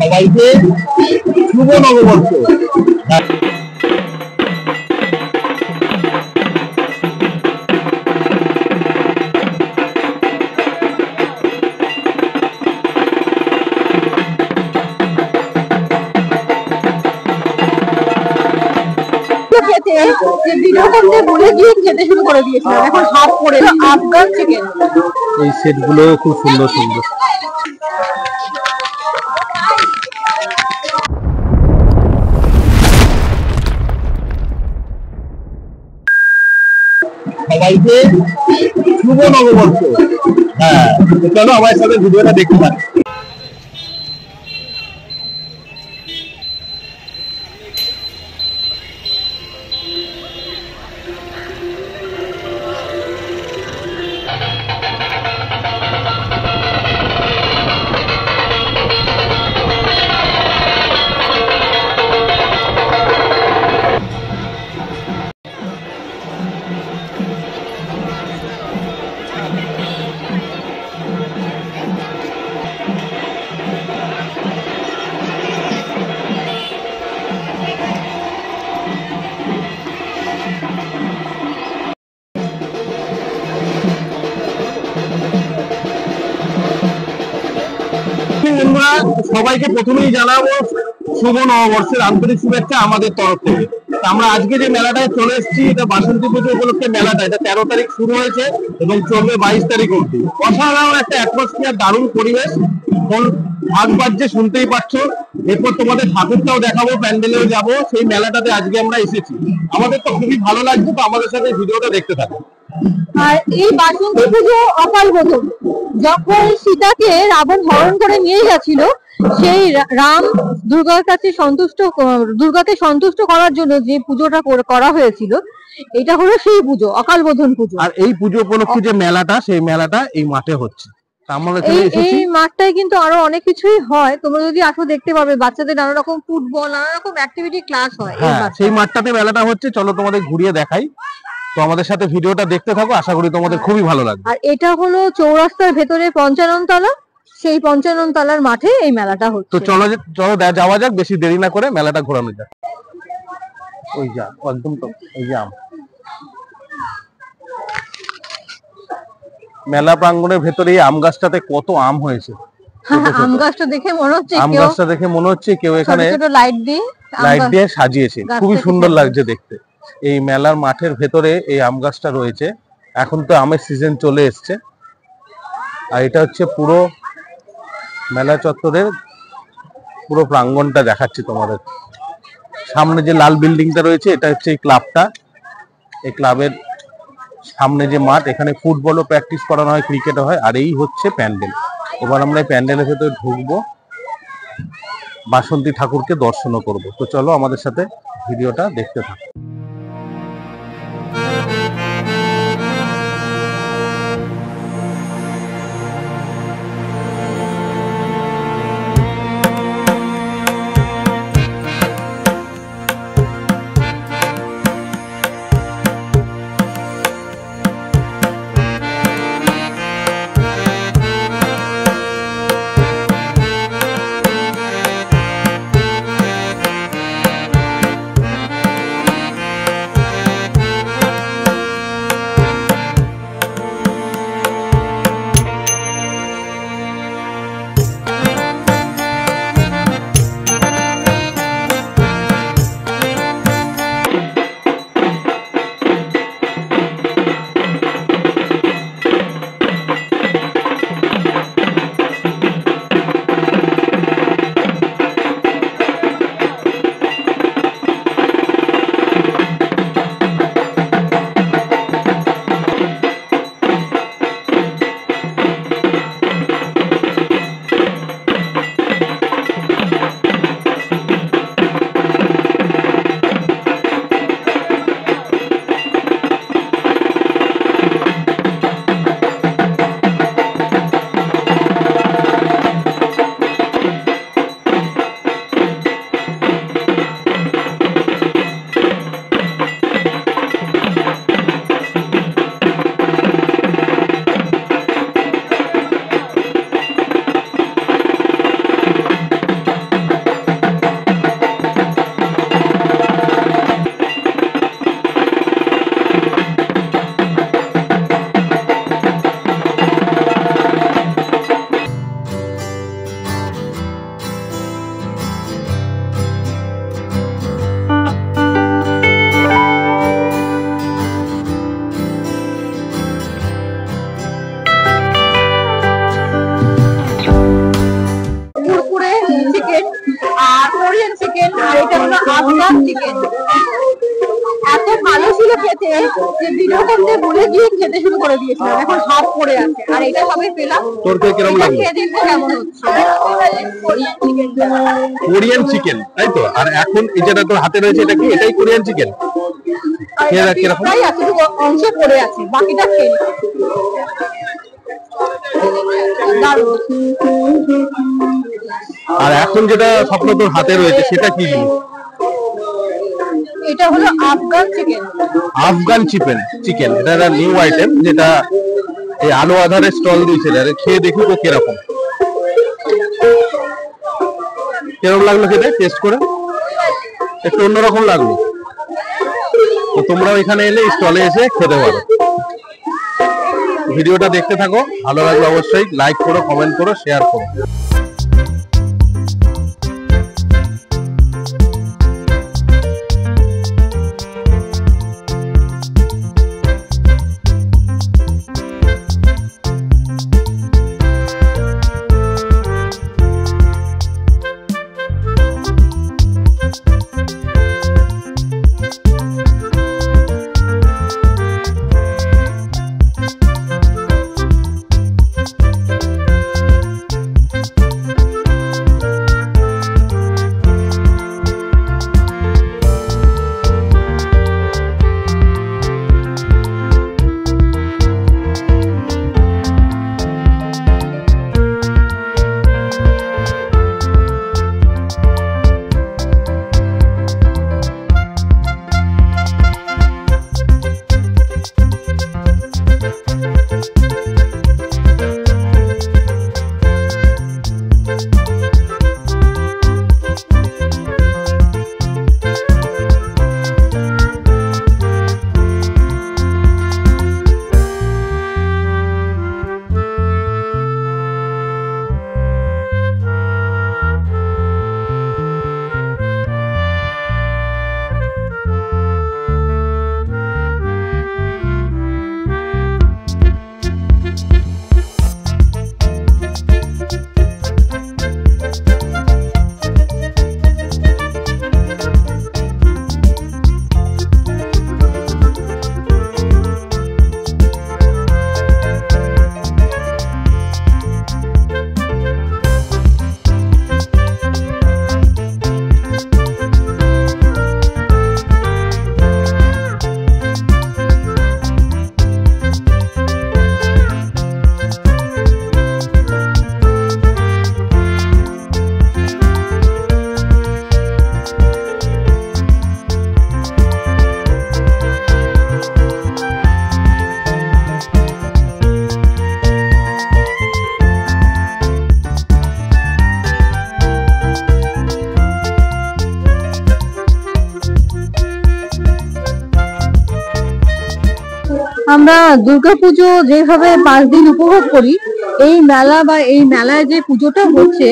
সবাইকে শুভ নববর্ষ। ভিডিও করতে ভুলে গিয়ে খেতে শুরু করে দিয়েছিলাম, এখন হাফ করে আফগান চিকেন। এই সেটগুলো খুব সুন্দর সুন্দর। সবাইকে শুভ নববর্ষ। হ্যাঁ, চলো আমার সাথে ভিডিওটা দেখতে পারি। সবাইকে প্রথমেই জানাবো শুভ নববর্ষের আন্তরিক শুভেচ্ছা আমাদের তরফ থেকে। আমরা আজকে যে মেলাটায় চলে এসেছি, এটা বাসন্তী পুজো উপলক্ষে মেলাটা, এটা 13 তারিখ শুরু হয়েছে এবং চলবে 22 তারিখ অবধি। অসাধারণ একটা অ্যাটমসফিয়ার, দারুণ পরিবেশ, ভাগ বাজছে শুনতেই পাচ্ছ। এরপর তোমাদের ঠাকুরটাও দেখাবো, প্যান্ডেলেও যাবো। সেই মেলাটাতে আজকে আমরা এসেছি, আমাদের তো খুবই ভালো লাগছে। তো আমাদের সাথে ভিডিওটা দেখতে থাকো। আর এই বাসন্তী পুজো অকাল বোধন, যখন সীতাকে রাবণ হরণ করে নিয়ে গেছিল, সেই রাম দুর্গাকে সন্তুষ্ট করার জন্য যে পুজোটা করা হয়েছিল, এটা হলো সেই পুজো, অকাল বোধন পুজো। আর এই পুজো উপলক্ষে যে মেলাটা, সেই মেলাটা এই মাঠে হচ্ছে। এই মাঠটায় কিন্তু আরো অনেক কিছুই হয়, তোমরা যদি আসো দেখতে পাবে। বাচ্চাদের নানা রকম ফুটবল, নানা রকম অ্যাক্টিভিটি ক্লাস হয়। সেই মাঠটাতে মেলাটা হচ্ছে, চলো তোমাদের ঘুরিয়ে দেখাই। তো আমাদের সাথে ভিডিওটা দেখতে থাকো, আশা করি তোমাদের খুবই ভালো লাগবে। আর এটা হলো চৌরাস্তার ভেতরে 55 তলা, সেই 55 তলার মাঠে এই মেলাটা হচ্ছে। তো চলো যাওয়া যাক, বেশি দেরি না করে মেলাটা ঘোরানো যাক। ওই যা একদম তো এই যে মেলা প্রাঙ্গণের ভেতরে এই আম গাছটাতে কত আম হয়েছে। আম গাছটা দেখে মনে হচ্ছে কেউ এখানে লাইট দিয়ে সাজিয়েছে, খুবই সুন্দর লাগছে দেখতে। এই মেলার মাঠের ভেতরে এই আম গাছটা রয়েছে। এখন তো আমের সিজন চলে এসছে। আর এটা হচ্ছে পুরো মেলা চত্বরের পুরো প্রাঙ্গণটা দেখাচ্ছি তোমাদের। সামনে যে লাল বিল্ডিংটা রয়েছে, এটা হচ্ছে এই ক্লাবটা। এই ক্লাবের সামনে যে মাঠ, এখানে ফুটবলও প্র্যাকটিস করানো হয়, ক্রিকেটও হয়। আর এই হচ্ছে প্যান্ডেল। এবার আমরা এই প্যান্ডেলের ভেতরে ঢুকবো, বাসন্তী ঠাকুরকে দর্শনও করব। তো চলো আমাদের সাথে ভিডিওটা দেখতে থাকো। চিকেন আর কোরিয়ান চিকেন, আর এটা হলো আফগান চিকেন। এত ভালো ছিল খেতে যে ভিডিও করতে ভুলে গিয়ে খেতে শুরু করে দিয়েছিলাম, এখন হাফ পড়ে আছে। আর এটা সবাই পেলাম। তোর কিরকম লাগলো? খেয়ে দেখবো কেমন হচ্ছে। কোরিয়ান চিকেন, তাই তো? আর এখন এই যেটা তোর হাতে রয়েছে এটা কি? এটাই কোরিয়ান চিকেন। খেয়ে দেখ কিরকম। তাই আছে, শুধু অংশ পড়ে আছে, বাকিটা খেয়ে আর এখন যেটা স্বপ্ন তোর হাতে রয়েছে সেটা কি? এটা হলো আফগান চিকেন। আফগান চিকেন এটা একটা নিউ আইটেম, যেটা এই আলো আধারের স্টল দিয়েছে। খেয়ে দেখি তো কিরকম লাগলো খেতে, টেস্ট করে একটু অন্যরকম লাগলো। তো তোমরাও এখানে এলে স্টলে এসে খেতে পারো। ভিডিওটা দেখতে থাকো, ভালো লাগলে অবশ্যই লাইক করো, কমেন্ট করো, শেয়ার করো। আমরা দুর্গাপুজো যেভাবে 5 দিন উপভোগ করি, এই মেলা বা এই মেলায় যে পুজোটা হচ্ছে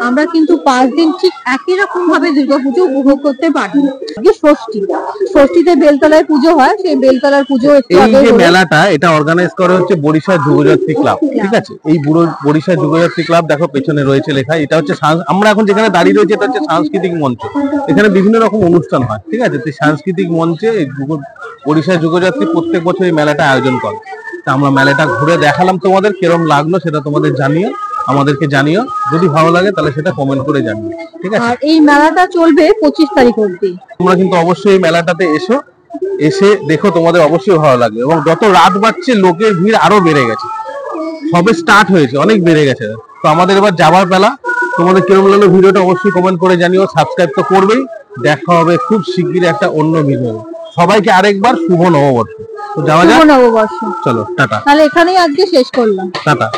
আমরা কিন্তু 5 দিন ঠিক একই রকম ভাবে দুর্গাপুজো উপভোগ করতে পারি। ষষ্ঠীতে বেলতলায় পুজো হয়, সেই বেলতলার পুজো একটু এই আগে যে হলো। মেলাটা এটা অর্গানাইজ করা হচ্ছে বরিশা যুগযাত্রী ক্লাব, ঠিক আছে? এই বরিশা যুগযাত্রী ক্লাব দেখো পেছনে রয়েছে লেখা। এটা হচ্ছে আমরা এখন যেখানে দাঁড়িয়ে রয়েছে এটা হচ্ছে সাংস্কৃতিক মঞ্চ। এখানে বিভিন্ন রকম অনুষ্ঠান হয়, ঠিক আছে? তো সাংস্কৃতিক মঞ্চে এই বরিশা যুগযাত্রী প্রত্যেক বছর এই মেলাটা আয়োজন করে। তা আমরা মেলাটা ঘুরে দেখালাম তোমাদের, কিরকম লাগলো সেটা তোমাদের জানিও, আমাদেরকে জানিও। যদি ভালো লাগে তাহলে সেটা কমেন্ট করে জানিও, ঠিক আছে? আর এই মেলাটা চলবে 25 তারিখ অবধি। তোমরা কিন্তু অবশ্যই এই মেলাটাতে এসে দেখো, তোমাদের অবশ্যই ভালো লাগবে। এবং যত রাত বাড়ছে লোকের ভিড় আরো বেড়ে গেছে, সবে স্টার্ট হয়েছে, অনেক বেড়ে গেছে। তো আমাদের এবার যাবার বেলা। তোমাদের কিরকম লাগলো ভিডিওটা অবশ্যই কমেন্ট করে জানিও, সাবস্ক্রাইব তো করবেই। দেখা হবে খুব শিগগিরই একটা অন্য ভিডিও। সবাইকে আরেকবার শুভ নববর্ষ। তো যাওয়া যাক, শুভ নববর্ষ। চলো টাটা। তাহলে এখানেই আজকে শেষ করলাম, টাটা।